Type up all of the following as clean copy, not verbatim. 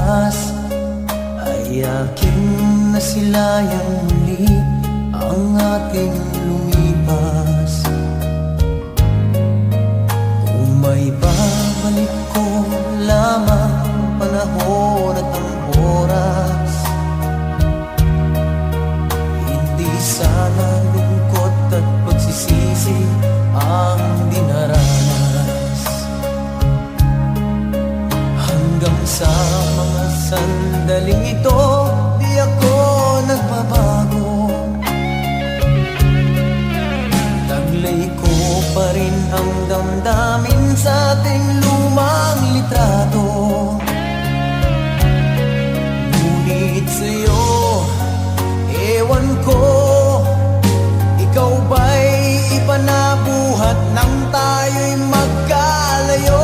oras ay aking nasilayang muli ang ating lumipas. Kung may babalik ko lamang panahon at ang oras, hindi sana lungkot at pagsisisi ang dinaranas. Hanggang sa mga sandaling ito, di ako nagbabago. Taglay ko pa rin ang damdamin sa ating lumang litrato. Ngunit sa'yo, ewan ko, ikaw ba'y ipanabuhat nang tayo'y magkalayo?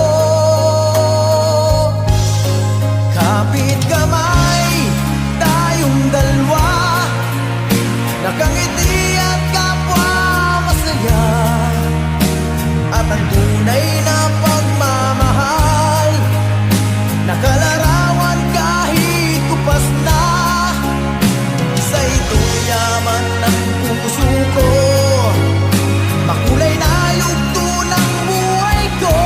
Kapit kamay, tayong dalawa, nakangiti at kapwa masaya. At ang tunay na pagmamahal, nakalarawan kahit kupas na. Sa ito'y yaman ng puso ko, makulay na yugto ng buhay ko.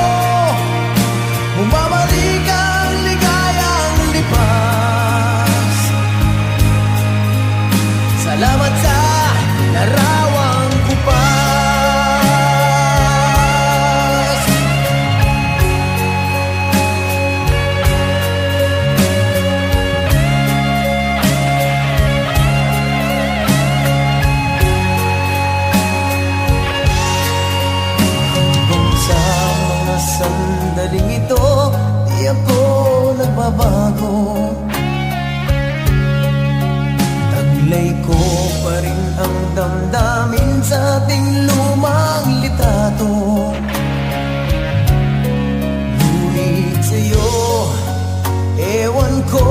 Bumabalik ang ligayang lipas. Salamat sa larawang kupas. Sandaling ito, di ako nagbabago. Taglay ko pa rin ang damdamin sa ating lumang litrato. Ngunit sa'yo, ewan ko,